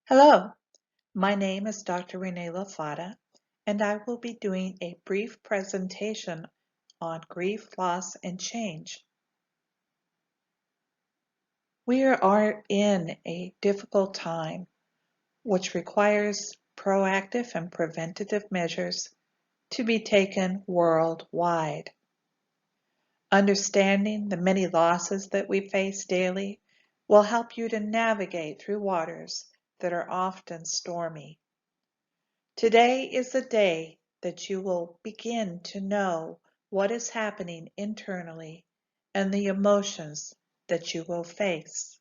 Hello, my name is Dr. Renee Lafada, and I will be doing a brief presentation on grief, loss, and change. We are in a difficult time, which requires proactive and preventative measures to be taken worldwide. Understanding the many losses that we face daily will help you to navigate through waters that are often stormy. Today is the day that you will begin to know what is happening internally and the emotions that you will face.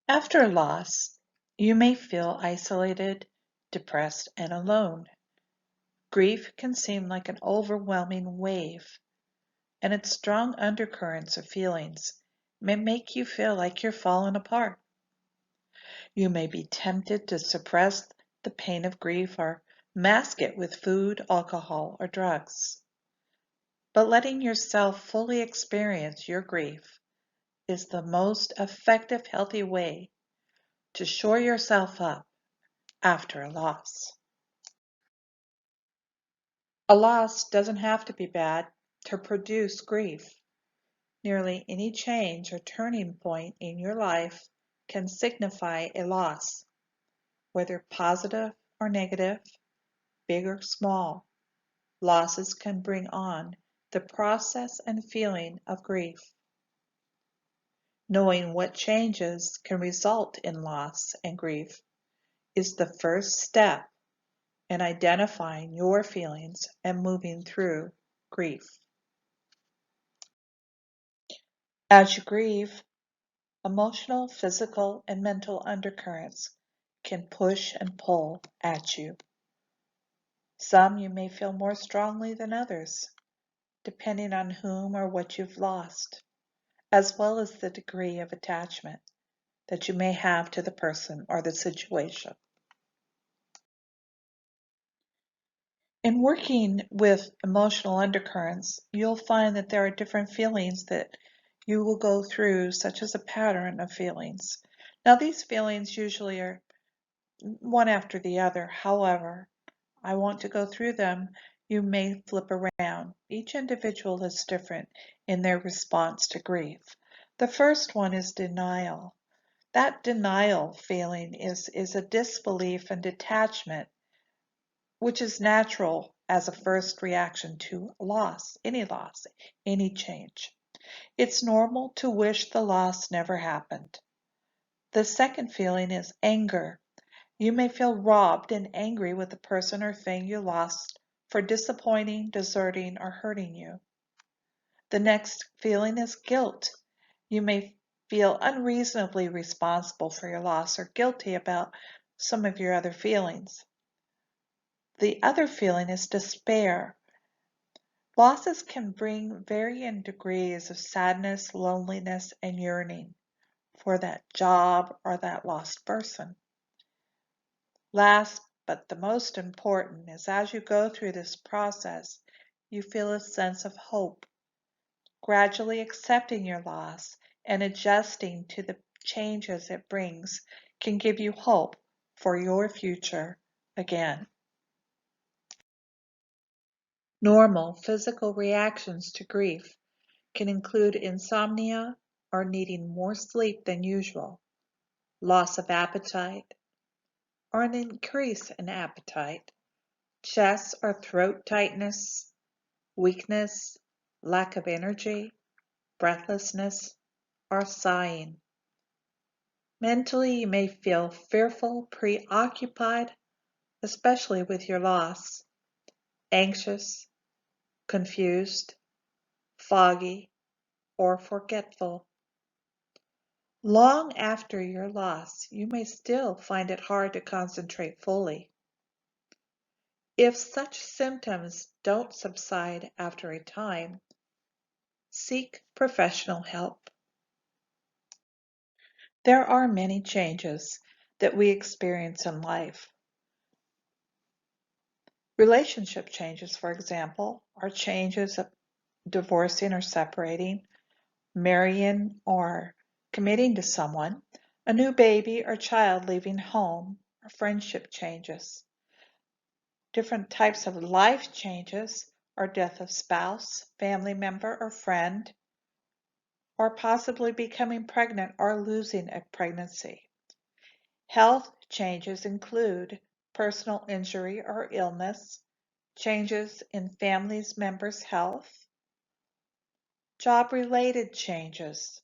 After loss, you may feel isolated, depressed, and alone. Grief can seem like an overwhelming wave, and its strong undercurrents of feelings may make you feel like you're falling apart. You may be tempted to suppress the pain of grief or mask it with food, alcohol, or drugs. But letting yourself fully experience your grief is the most effective, healthy way to shore yourself up after a loss. A loss doesn't have to be bad to produce grief. Nearly any change or turning point in your life can signify a loss, whether positive or negative, big or small. Losses can bring on the process and feeling of grief. Knowing what changes can result in loss and grief is the first step in identifying your feelings and moving through grief. As you grieve, emotional, physical, and mental undercurrents can push and pull at you. Some you may feel more strongly than others, depending on whom or what you've lost, as well as the degree of attachment that you may have to the person or the situation. In working with emotional undercurrents, you'll find that there are different feelings that you will go through, such as a pattern of feelings. Now, these feelings usually are one after the other. However, I want to go through them. You may flip around. Each individual is different in their response to grief. The first one is denial. That denial feeling is a disbelief and detachment, which is natural as a first reaction to loss, any change. It's normal to wish the loss never happened. The second feeling is anger. You may feel robbed and angry with the person or thing you lost for disappointing, deserting, or hurting you. The next feeling is guilt. You may feel unreasonably responsible for your loss or guilty about some of your other feelings. The other feeling is despair. Losses can bring varying degrees of sadness, loneliness, and yearning for that job or that lost person. Last but the most important is as you go through this process, you feel a sense of hope. Gradually accepting your loss and adjusting to the changes it brings can give you hope for your future again. Normal physical reactions to grief can include insomnia or needing more sleep than usual, loss of appetite or an increase in appetite, chest or throat tightness, weakness, lack of energy, breathlessness, or sighing. Mentally, you may feel fearful, preoccupied, especially with your loss, anxious, confused, foggy, or forgetful. Long after your loss, you may still find it hard to concentrate fully. If such symptoms don't subside after a time, seek professional help. There are many changes that we experience in life. Relationship changes, for example, are changes of divorcing or separating, marrying or committing to someone, A new baby or child leaving home, or friendship changes. Different types of life changes are death of spouse, family member, or friend, or possibly becoming pregnant or losing a pregnancy. Health changes include personal injury or illness, changes in family members' health, job-related changes,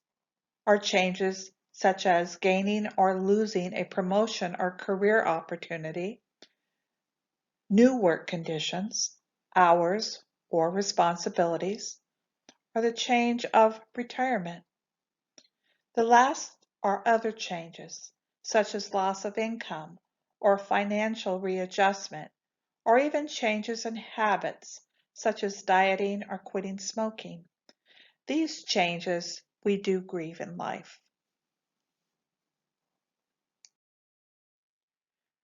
or changes such as gaining or losing a promotion or career opportunity, new work conditions, hours, or responsibilities, or the change of retirement. The last are other changes, such as loss of income or financial readjustment, or even changes in habits, such as dieting or quitting smoking. These changes we do grieve in life.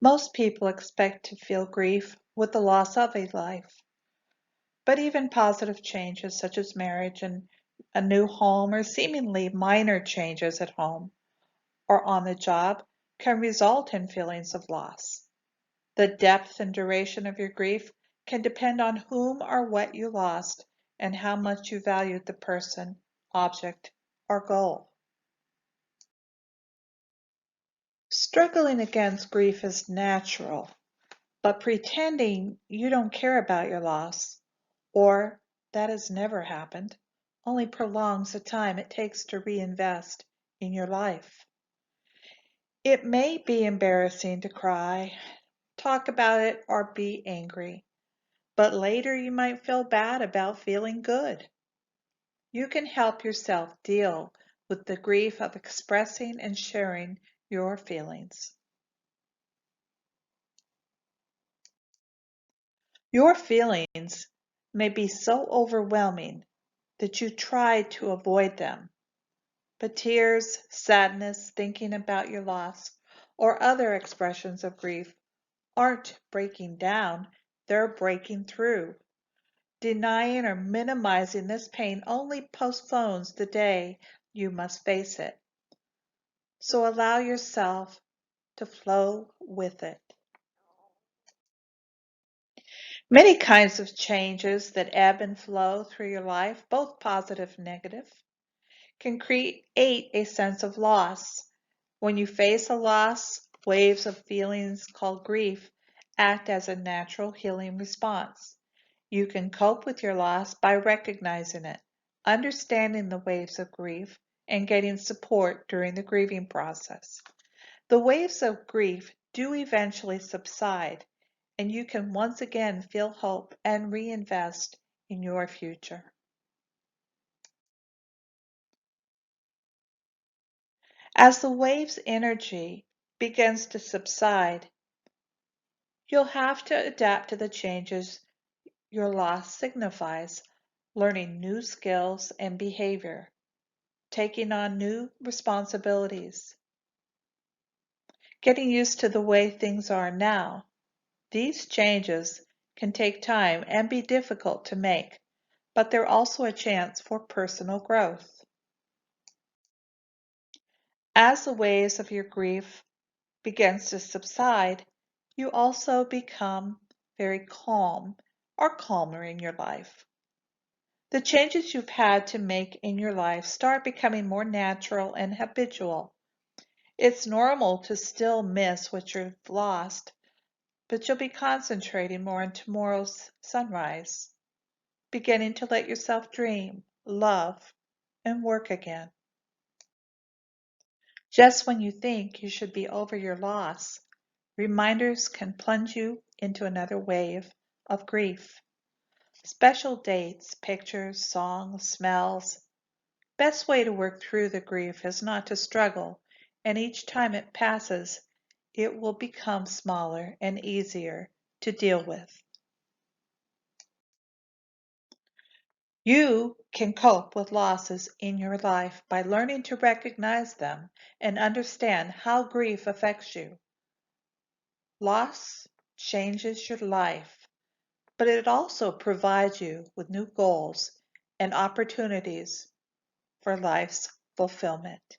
Most people expect to feel grief with the loss of a life, but even positive changes such as marriage and a new home or seemingly minor changes at home or on the job can result in feelings of loss. The depth and duration of your grief can depend on whom or what you lost and how much you valued the person, object, or goal. Struggling against grief is natural, but pretending you don't care about your loss or that has never happened only prolongs the time it takes to reinvest in your life. It may be embarrassing to cry, talk about it, or be angry, but later you might feel bad about feeling good. You can help yourself deal with the grief of expressing and sharing your feelings. Your feelings may be so overwhelming that you try to avoid them, but tears, sadness, thinking about your loss, or other expressions of grief aren't breaking down, they're breaking through. Denying or minimizing this pain only postpones the day you must face it. So allow yourself to flow with it. Many kinds of changes that ebb and flow through your life, both positive and negative, can create a sense of loss. When you face a loss, waves of feelings called grief act as a natural healing response. You can cope with your loss by recognizing it, understanding the waves of grief, and getting support during the grieving process. The waves of grief do eventually subside, and you can once again feel hope and reinvest in your future. As the wave's energy begins to subside, you'll have to adapt to the changes your loss signifies, learning new skills and behavior, taking on new responsibilities, getting used to the way things are now. These changes can take time and be difficult to make, but they're also a chance for personal growth. As the waves of your grief begins to subside, you also become very calm or calmer in your life. The changes you've had to make in your life start becoming more natural and habitual. It's normal to still miss what you've lost, but you'll be concentrating more on tomorrow's sunrise, beginning to let yourself dream, love, and work again. Just when you think you should be over your loss, reminders can plunge you into another wave of grief. Special dates, pictures, songs, smells. Best way to work through the grief is not to struggle, and each time it passes, it will become smaller and easier to deal with. You can cope with losses in your life by learning to recognize them and understand how grief affects you. Loss changes your life, but it also provides you with new goals and opportunities for life's fulfillment.